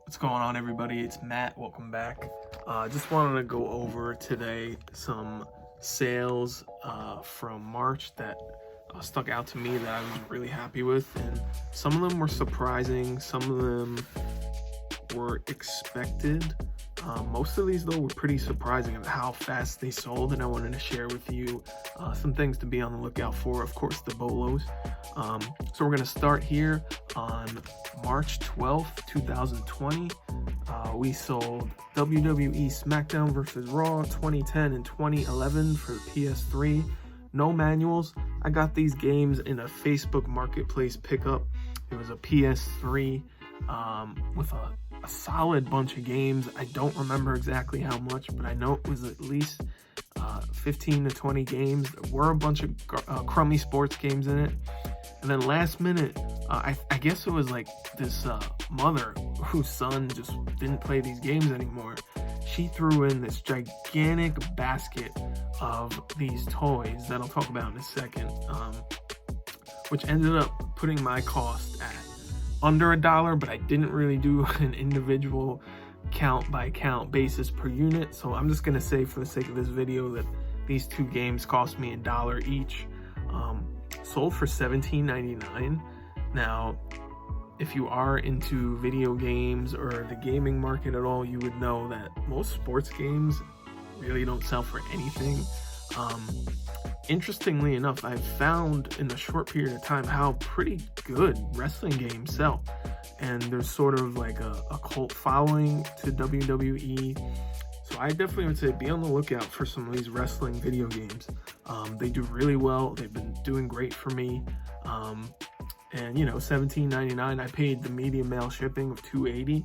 What's going on, everybody? It's Matt. Welcome back. Just wanted to go over today some sales from March that stuck out to me that I was really happy with, and some of them were surprising, some of them were expected. Most of these, though, were pretty surprising of how fast they sold, and I wanted to share with you some things to be on the lookout for. Of course, the BOLOs. So we're going to start here on March 12th, 2020. We sold WWE SmackDown vs. Raw 2010 and 2011 for the PS3. No manuals. I got these games in a Facebook Marketplace pickup. It was a PS3 with a solid bunch of games. I don't remember exactly how much, but I know it was at least 15 to 20 games. There were a bunch of crummy sports games in it. And then last minute, I guess it was like this mother whose son just didn't play these games anymore. She threw in this gigantic basket of these toys that I'll talk about in a second, which ended up putting my cost at under $1, but I didn't really do an individual count by count basis per unit. So I'm just gonna say, for the sake of this video, that these two games cost me $1 each. Sold for $17.99. Now, if you are into video games or the gaming market at all, you would know that most sports games really don't sell for anything. Interestingly enough, I've found in a short period of time how pretty good wrestling games sell. And there's sort of like a cult following to WWE. So I definitely would say be on the lookout for some of these wrestling video games. They do really well. They've been doing great for me. And you know, $17.99. I paid the medium mail shipping of $2.80,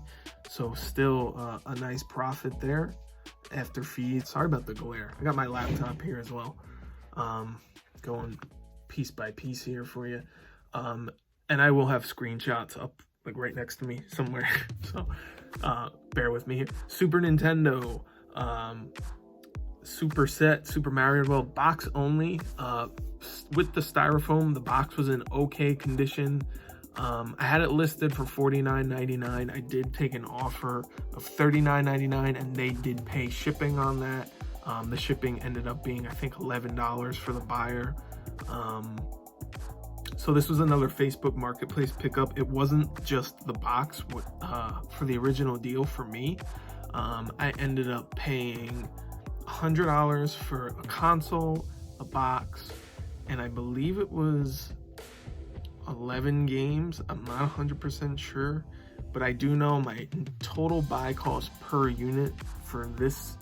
so still a nice profit there after fees. Sorry about the glare. I got my laptop here as well, going piece by piece here for you. And I will have screenshots up like right next to me somewhere, so bear with me here. Super Nintendo, Super Set, Super Mario World, box only, with the styrofoam. The box was in okay condition. I had it listed for $49.99. I did take an offer of $39.99, and they did pay shipping on that. The shipping ended up being, I think, $11 for the buyer. So this was another Facebook Marketplace pickup. It wasn't just the box for the original deal for me. I ended up paying $100 for a console, a box, and I believe it was 11 games. I'm not 100% sure, but I do know my total buy cost per unit for this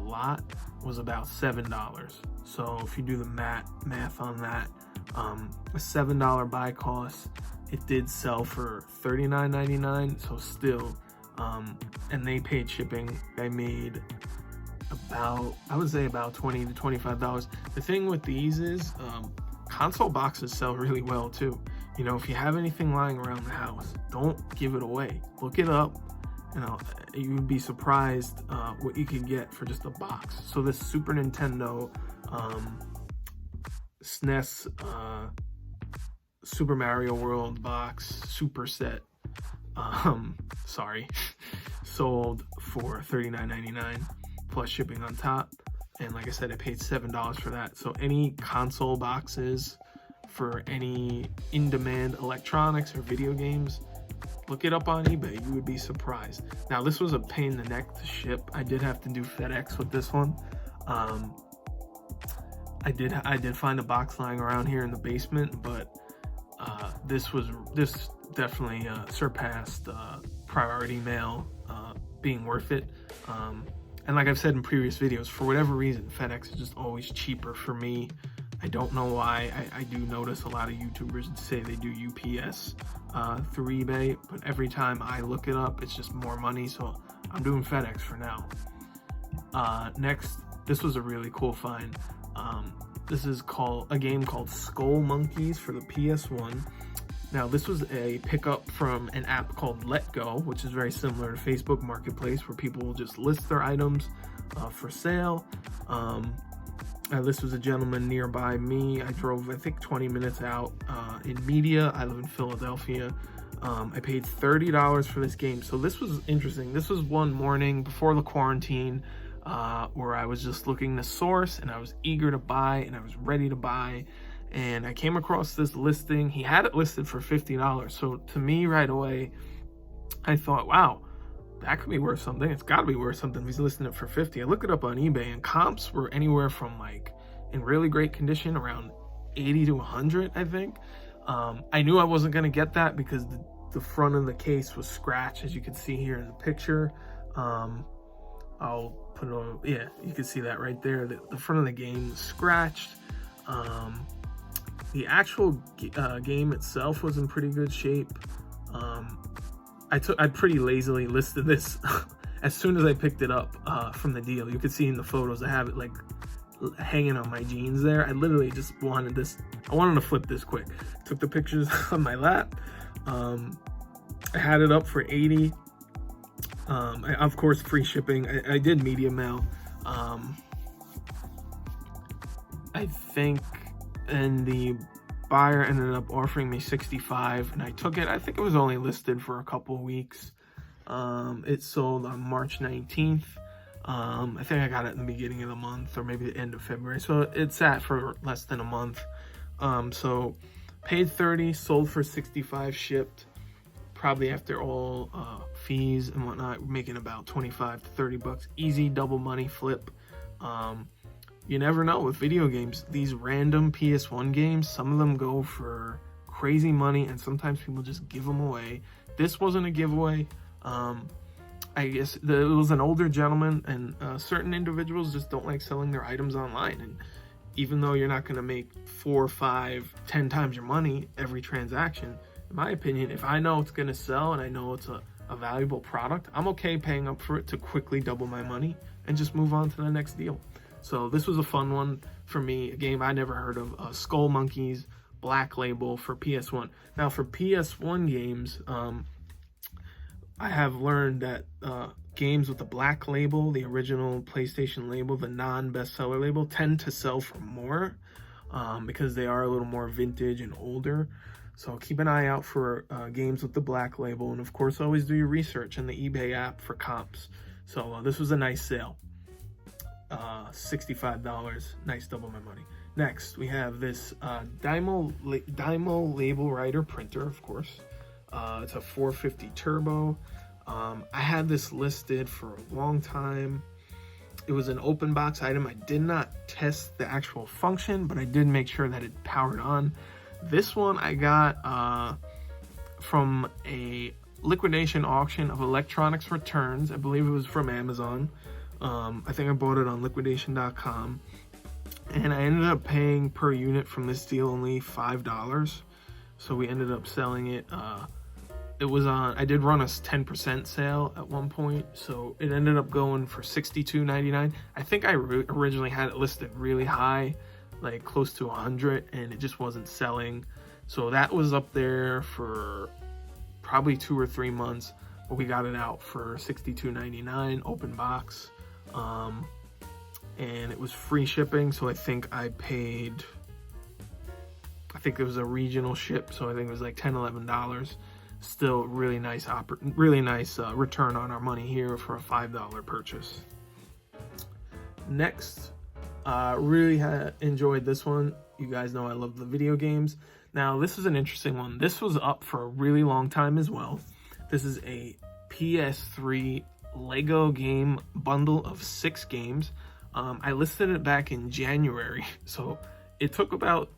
lot was about $7. So if you do the math on that, a $7 buy cost, it did sell for $39.99. So still, and they paid shipping. I made about, I would say about $20 to $25. The thing with these is console boxes sell really well too. You know, if you have anything lying around the house, don't give it away. Look it up, and you would be surprised what you can get for just a box. So this Super Nintendo SNES Super Mario World box super set, sold for $39.99 plus shipping on top. And like I said, I paid $7 for that. So any console boxes for any in-demand electronics or video games, look it up on eBay. You would be surprised. Now, this was a pain in the neck to ship. I did have to do FedEx with this one. I did find a box lying around here in the basement, but this definitely surpassed priority mail being worth it. And like I've said in previous videos, for whatever reason, FedEx is just always cheaper for me. I don't know why. I do notice a lot of YouTubers say they do UPS through eBay, but every time I look it up, it's just more money, so I'm doing FedEx for now. Next, this was a really cool find. This is a game called Skull Monkeys for the PS1. Now, this was a pickup from an app called Letgo, which is very similar to Facebook Marketplace, where people will just list their items for sale. This was a gentleman nearby me. I drove, I think, 20 minutes out in Media. I live in Philadelphia. I paid $30 for this game. So this was interesting. This was one morning before the quarantine, where I was just looking to source, and I was eager to buy, and I was ready to buy. And I came across this listing. He had it listed for $50. So to me right away, I thought, wow, that could be worth something. It's got to be worth something if he's listing it for 50. I looked it up on eBay, and comps were anywhere from, like, in really great condition, around 80 to 100, I think. I knew I wasn't going to get that because the front of the case was scratched, as you can see here in the picture. I'll put it on. Yeah, you can see that right there. The front of the game was scratched. The actual game itself was in pretty good shape. I pretty lazily listed this as soon as I picked it up from the deal. You could see in the photos I have it like hanging on my jeans there. I literally just wanted this. I wanted to flip this quick. Took the pictures on my lap. I had it up for 80. Of course, free shipping. I did media mail. I think, and the buyer ended up offering me 65, and I took it. I think it was only listed for a couple weeks. It sold on March 19th. I think I got it in the beginning of the month, or maybe the end of February. So it sat for less than a month. So paid 30, sold for 65, shipped. Probably after all fees and whatnot, making about 25 to 30 bucks. Easy double money flip. You never know with video games. These random PS1 games, some of them go for crazy money, and sometimes people just give them away. This wasn't a giveaway. I guess it was an older gentleman, and certain individuals just don't like selling their items online. And even though you're not going to make 4, 5, 10 times your money every transaction, in my opinion, if I know it's going to sell and I know it's a valuable product, I'm okay paying up for it to quickly double my money and just move on to the next deal. So this was a fun one for me, a game I never heard of, Skull Monkeys Black Label for PS1. Now for PS1 games, I have learned that games with the Black Label, the original PlayStation label, the non-bestseller label, tend to sell for more because they are a little more vintage and older. So keep an eye out for games with the Black Label, and of course always do your research in the eBay app for comps. So this was a nice sale. $65, nice double my money. Next, we have this Dymo Label Writer printer, of course. It's a 450 turbo. I had this listed for a long time. It was an open box item. I did not test the actual function, but I did make sure that it powered on. This one I got from a liquidation auction of electronics returns. I believe it was from Amazon. I think I bought it on liquidation.com, and I ended up paying per unit from this deal only $5. So we ended up selling it. It was on, I did run a 10% sale at one point, so it ended up going for $62.99. I think I originally had it listed really high, like close to 100, and it just wasn't selling. So that was up there for probably 2 or 3 months, but we got it out for $62.99 open box. And it was free shipping, so I think it was a regional ship, so I think it was like $10-11. Still really nice return on our money here for a $5 purchase. Next, really enjoyed this one. You guys know I love the video games. Now this is an interesting one. This was up for a really long time as well. This is a PS3 Lego game bundle of 6 games. I listed it back in January, so it took about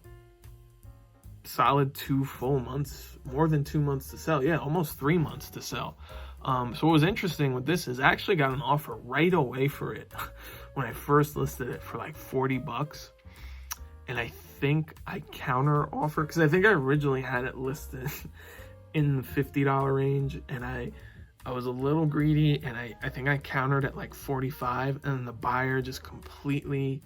solid 2 full months, more than 2 months to sell. Yeah, almost 3 months to sell. So what was interesting with this is I actually got an offer right away for it when I first listed it for like 40 bucks. And I think I counter offered, because I think I originally had it listed in the $50 range, and I was a little greedy, and I think I countered at like 45, and the buyer just completely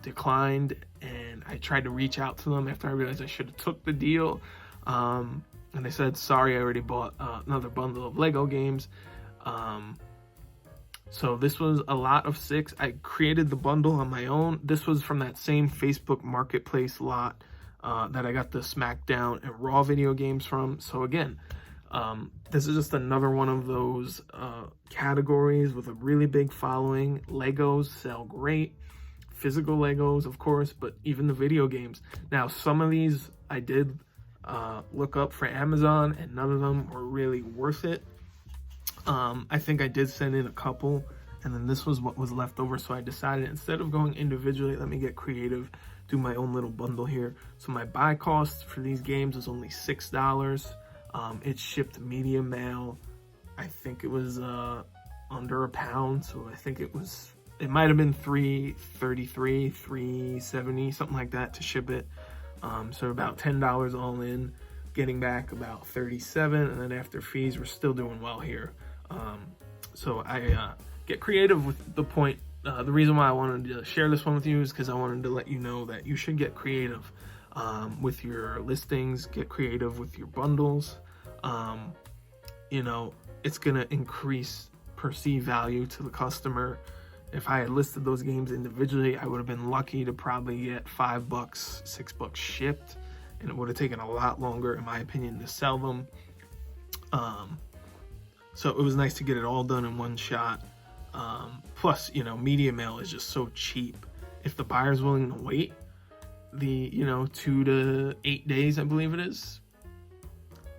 declined. And I tried to reach out to them after I realized I should have took the deal, and they said, sorry, I already bought another bundle of Lego games. So this was a lot of 6. I created the bundle on my own. This was from that same Facebook Marketplace lot that I got the SmackDown and Raw video games from. So again, this is just another one of those categories with a really big following. Legos sell great. Physical Legos, of course, but even the video games. Now, some of these I did look up for Amazon, and none of them were really worth it. I think I did send in a couple, and then this was what was left over, so I decided instead of going individually, let me get creative, do my own little bundle here. So my buy cost for these games is only $6. It shipped medium mail. I think it was under £1, so I think it might have been $3.33, $3.70, something like that to ship it. So about $10 all in, getting back about $37, and then after fees, we're still doing well here. So I get creative with the point. The reason why I wanted to share this one with you is because I wanted to let you know that you should get creative with your listings, get creative with your bundles. You know, it's gonna increase perceived value to the customer. If I had listed those games individually, I would have been lucky to probably get $5, $6 shipped, and it would have taken a lot longer, in my opinion, to sell them. So it was nice to get it all done in one shot. Plus, you know, media mail is just so cheap. If the buyer's willing to wait the, 2 to 8 days, I believe it is,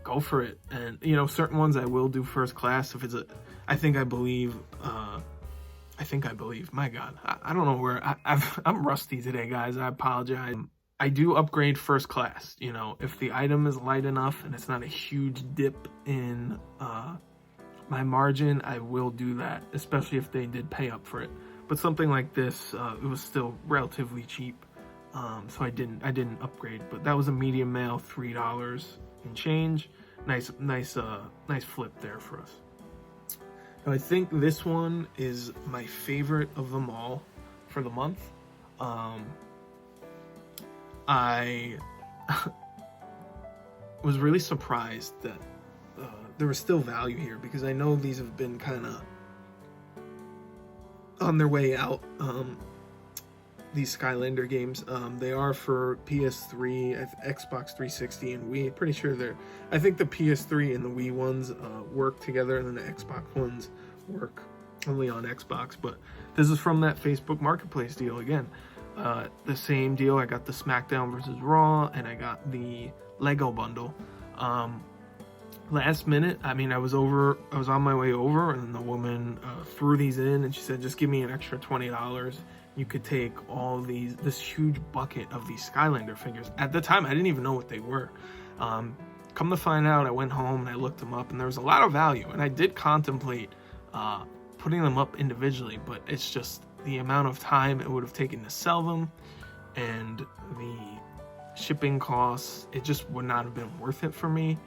go for it. And, certain ones I will do first class if it's I believe, my God, I don't know where, I'm rusty today, guys. I apologize. I do upgrade first class, if the item is light enough and it's not a huge dip in my margin, I will do that, especially if they did pay up for it. But something like this, it was still relatively cheap, so I didn't upgrade. But that was a medium mail, $3 and change. Nice flip there for us. Now, I think this one is my favorite of them all for the month. I was really surprised that there was still value here, because I know these have been kind of on their way out, these Skylander games. They are for PS3, Xbox 360, and Wii. Pretty sure I think the PS3 and the Wii ones work together, and then the Xbox ones work only on Xbox. But this is from that Facebook Marketplace deal again. The same deal. I got the SmackDown versus Raw, and I got the Lego bundle. Last minute, I was on my way over, and the woman threw these in, and she said, just give me an extra $20. You could take all this huge bucket of these Skylander figures. At the time, I didn't even know what they were. Come to find out, I went home and I looked them up, and there was a lot of value, and I did contemplate putting them up individually, but it's just the amount of time it would have taken to sell them and the shipping costs. It just would not have been worth it for me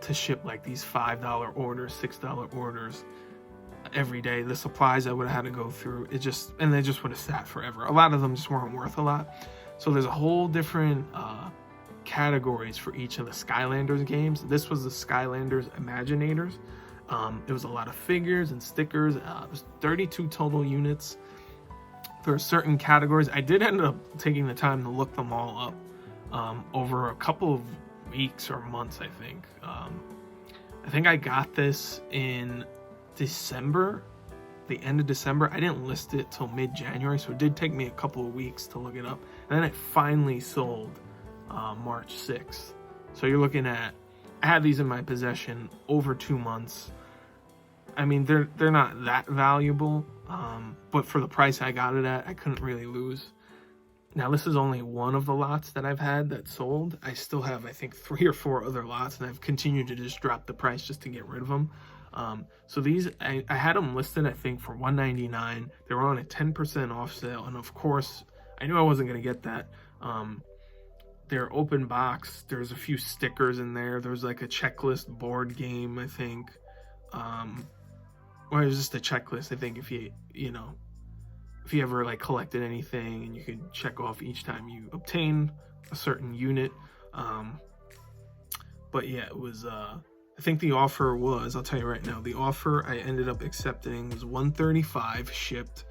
to ship like these $5 orders, $6 orders every day. The supplies I would have had to go through, and they just would have sat forever. A lot of them just weren't worth a lot. So there's a whole different categories for each of the Skylanders games. This was the Skylanders Imaginators. It was a lot of figures and stickers. There's 32 total units. There are certain categories. I did end up taking the time to look them all up over a couple of weeks or months, I think. I think I got this in December, the end of December. I didn't list it till mid-January, so it did take me a couple of weeks to look it up. And then it finally sold March 6th. So you're looking at, I had these in my possession over 2 months. They're not that valuable, but for the price I got it at, I couldn't really lose. Now, this is only one of the lots that I've had that sold. I still have, I think, 3 or 4 other lots, and I've continued to just drop the price just to get rid of them. So these, I had them listed, I think, for $199. They were on a 10% off sale, and of course, I knew I wasn't going to get that. They're open box. There's a few stickers in there. There's like a checklist board game, I think. Well, it was just a checklist, I think, if you ever like collected anything, and you could check off each time you obtain a certain unit. But yeah, it was, I think the offer was, I'll tell you right now, the offer I ended up accepting was $135 shipped.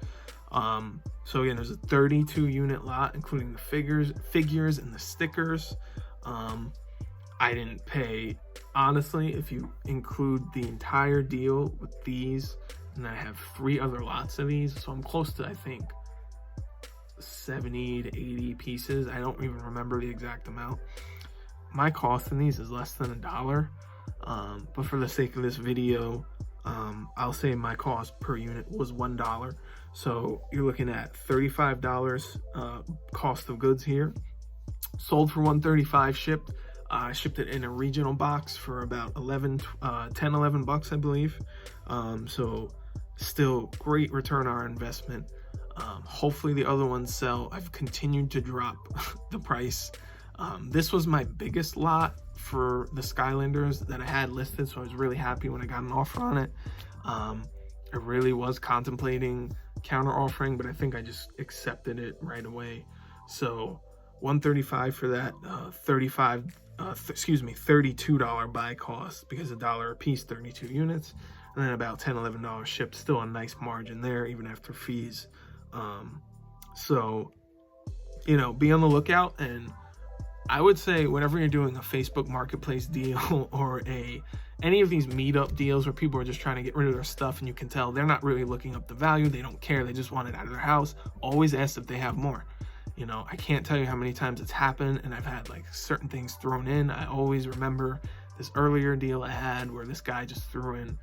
So again, there's a 32 unit lot, including the figures and the stickers. I didn't pay, honestly, if you include the entire deal with these, and I have 3 other lots of these, so I'm close to, I think, 70 to 80 pieces. I don't even remember the exact amount. My cost in these is less than $1, but for the sake of this video, I'll say my cost per unit was $1. So you're looking at $35 cost of goods here. Sold for $135 shipped. I shipped it in a regional box for about 11 bucks, I believe. So still great return on our investment. Hopefully the other ones sell. I've continued to drop the price. This was my biggest lot for the Skylanders that I had listed, so I was really happy when I got an offer on it. I really was contemplating counter offering, but I think I just accepted it right away. So $135 for that, $32 buy cost, because $1 a piece, 32 units, and then about $10-11 shipped. Still a nice margin there even after fees. So you know, be on the lookout. And I would say whenever you're doing a Facebook Marketplace deal or any of these meetup deals where people are just trying to get rid of their stuff and you can tell they're not really looking up the value, they don't care, they just want it out of their house, always ask if they have more. You know, I can't tell you how many times it's happened and I've had like certain things thrown in. I always remember this earlier deal I had where this guy just threw in,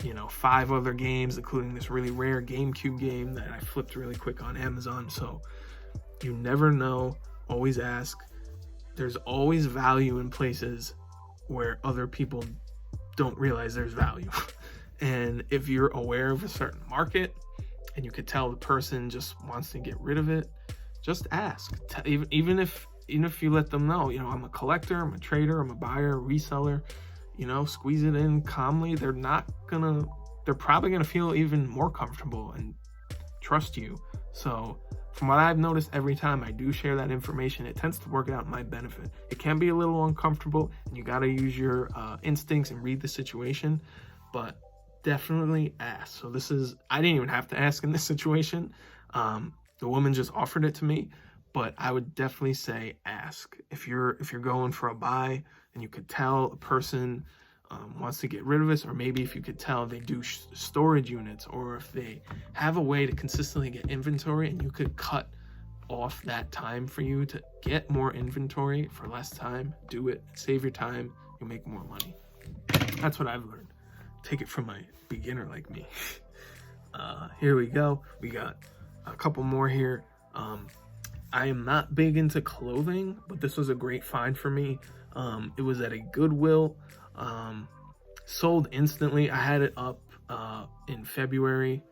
you know, 5 other games, including this really rare GameCube game that I flipped really quick on Amazon. So you never know, always ask. There's always value in places where other people don't realize there's value. And if you're aware of a certain market and you could tell the person just wants to get rid of it, just ask. Even if you let them know, you know, I'm a collector, I'm a trader, I'm a buyer, a reseller, you know, squeeze it in calmly. They're probably gonna feel even more comfortable and trust you. So from what I've noticed, every time I do share that information, it tends to work out in my benefit. It can be a little uncomfortable and you got to use your instincts and read the situation, but definitely ask. So I didn't even have to ask in this situation. The woman just offered it to me, but I would definitely say ask. If you're going for a buy and you could tell a person wants to get rid of this, or maybe if you could tell they do storage units, or if they have a way to consistently get inventory and you could cut off that time for you to get more inventory for less time, do it, save your time, you'll make more money. That's what I've learned. Take it from my beginner like me. Here we go. We got a couple more here. I am not big into clothing, but this was a great find for me. It was at a Goodwill. Sold instantly. I had it up in February.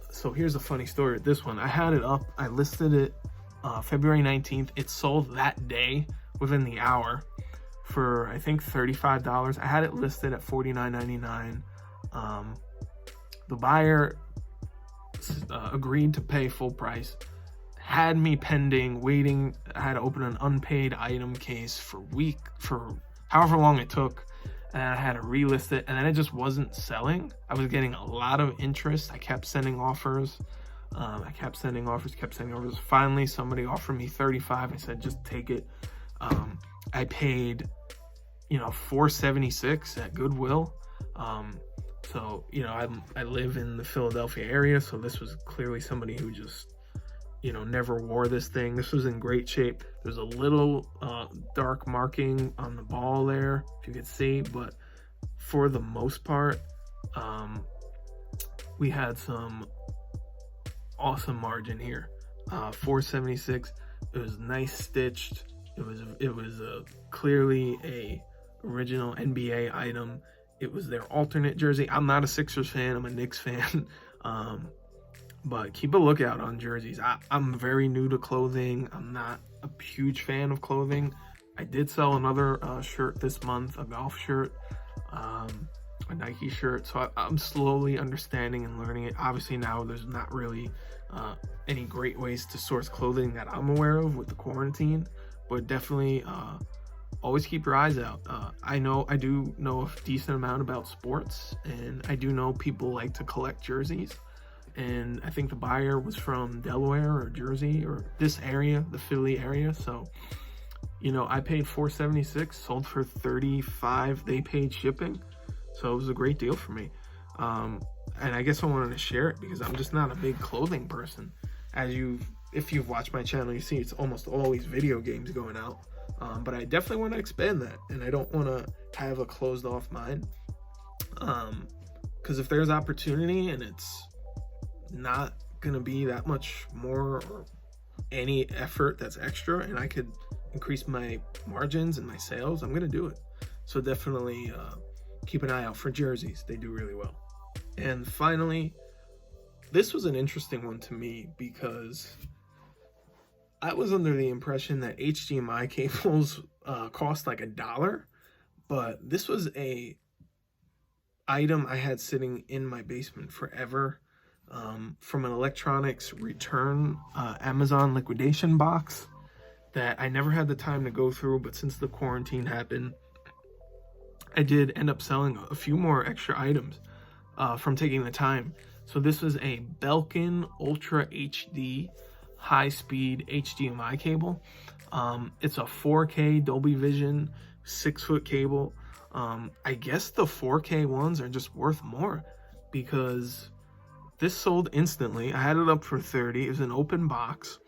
So here's a funny story with this one. I had it up, I listed it February 19th. It sold that day within the hour for I think $35. I had it listed at $49.99. The buyer agreed to pay full price, had me pending, waiting. I had to open an unpaid item case for however long it took, and I had to relist it, and then it just wasn't selling. I was getting a lot of interest. I kept sending offers. Kept sending offers. Finally, somebody offered me $35. I said, just take it. I paid, you know, $4.76 at Goodwill. So, you know, I live in the Philadelphia area, so this was clearly somebody who just, you know, never wore this thing. This was in great shape. There's a little dark marking on the ball there, if you could see, but for the most part, we had some awesome margin here. $4.76. It was nice stitched. It was clearly a original NBA item. It was their alternate jersey. I'm not a Sixers fan. I'm a Knicks fan. But keep a lookout on jerseys. I'm very new to clothing. I'm not a huge fan of clothing. I did sell another shirt this month, a golf shirt, a Nike shirt. So I'm slowly understanding and learning it. Obviously now there's not really any great ways to source clothing that I'm aware of with the quarantine, but definitely always keep your eyes out. I do know a decent amount about sports, and I do know people like to collect jerseys. and I think the buyer was from Delaware or Jersey or this area, the Philly area. So, you know, I paid $4.76, sold for $35. They paid shipping, so it was a great deal for me. And I guess I wanted to share it because I'm just not a big clothing person. If you've watched my channel, you see it's almost always video games going out. But I definitely want to expand that, and I don't want to have a closed off mind. Because if there's opportunity and it's not gonna be that much more or any effort that's extra, and I could increase my margins and my sales, I'm gonna do it. So definitely keep an eye out for jerseys. They do really well. And finally, this was an interesting one to me because I was under the impression that HDMI cables cost like $1, but this was a item I had sitting in my basement forever, from an electronics return Amazon liquidation box that I never had the time to go through, but since the quarantine happened, I did end up selling a few more extra items from taking the time. So this was a Belkin Ultra HD high-speed HDMI cable. It's a 4K Dolby Vision 6-foot cable. I guess the 4K ones are just worth more because this sold instantly. I had it up for $30. It was an open box,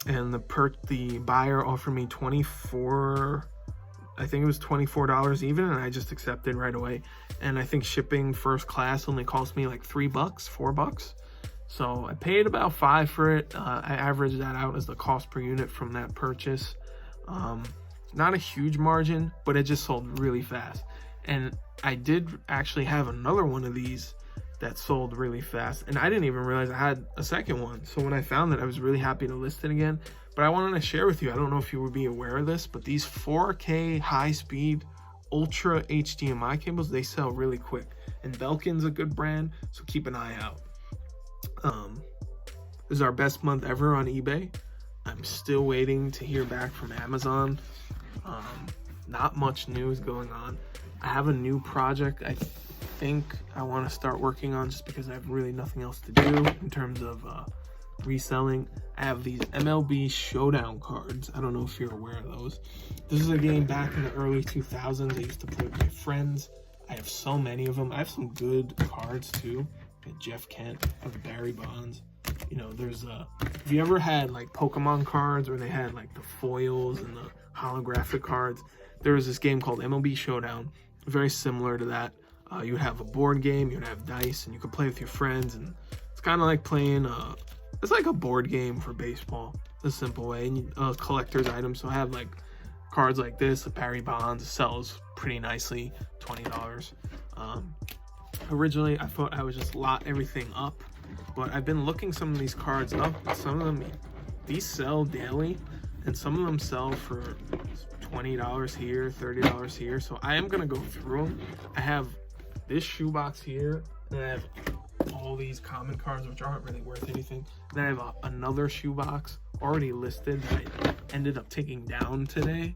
and the buyer offered me $24. I think it was $24 even, and I just accepted right away. And I think shipping first class only cost me like $3, $4. So I paid about $5 for it. I averaged that out as the cost per unit from that purchase. Not a huge margin, but it just sold really fast. And I did actually have another one of these that sold really fast, and I didn't even realize I had a second one. So when I found it, I was really happy to list it again. But I wanted to share with you, I don't know if you would be aware of this, but these 4K high-speed Ultra HDMI cables, they sell really quick. And Belkin's a good brand, so keep an eye out. This is our best month ever on eBay. I'm still waiting to hear back from Amazon. Not much news going on. I have a new project I think I want to start working on just because I have really nothing else to do in terms of reselling. I have these MLB Showdown cards. I don't know if you're aware of those. This is a game back in the early 2000s. I used to play with my friends. I have so many of them. I have some good cards too. I have Jeff Kent, I have Barry Bonds. You know, there's have you ever had like Pokemon cards where they had like the foils and the holographic cards? There was this game called MLB Showdown, very similar to that. You would have a board game, you would have dice, and you could play with your friends, and it's kind of like playing it's like a board game for baseball, a simple way. And collector's items. So I have like cards like this. Barry Bonds sells pretty nicely, $20. Originally I thought I would just lot everything up, but I've been looking some of these cards up, and some of them, these sell daily, and some of them sell for $20 here, $30 here. So I am gonna go through them. I have this shoebox here, and I have all these common cards which aren't really worth anything. Then I have another shoebox already listed that I ended up taking down today,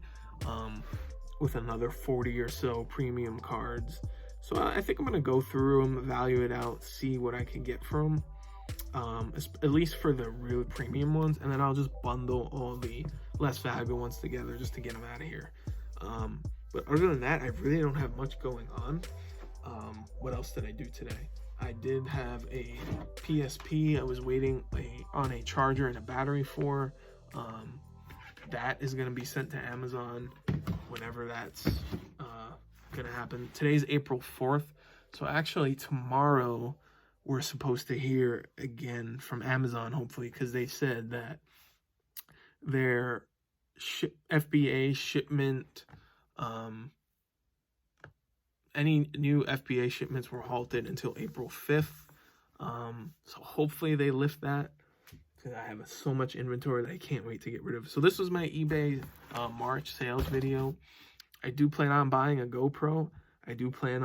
with another 40 or so premium cards. So I think I'm gonna go through them, evaluate out, see what I can get from them, at least for the real premium ones, and then I'll just bundle all the less valuable ones together just to get them out of here. But other than that, I really don't have much going on. What else did I do today? I did have a PSP I was waiting on a charger and a battery for. That is going to be sent to Amazon whenever that's going to happen. Today's April 4th, so actually tomorrow we're supposed to hear again from Amazon, hopefully, because they said that their FBA shipment, any new FBA shipments were halted until April 5th. So hopefully they lift that, because I have so much inventory that I can't wait to get rid of. So this was my eBay March sales video. I do plan on buying a GoPro. I do plan on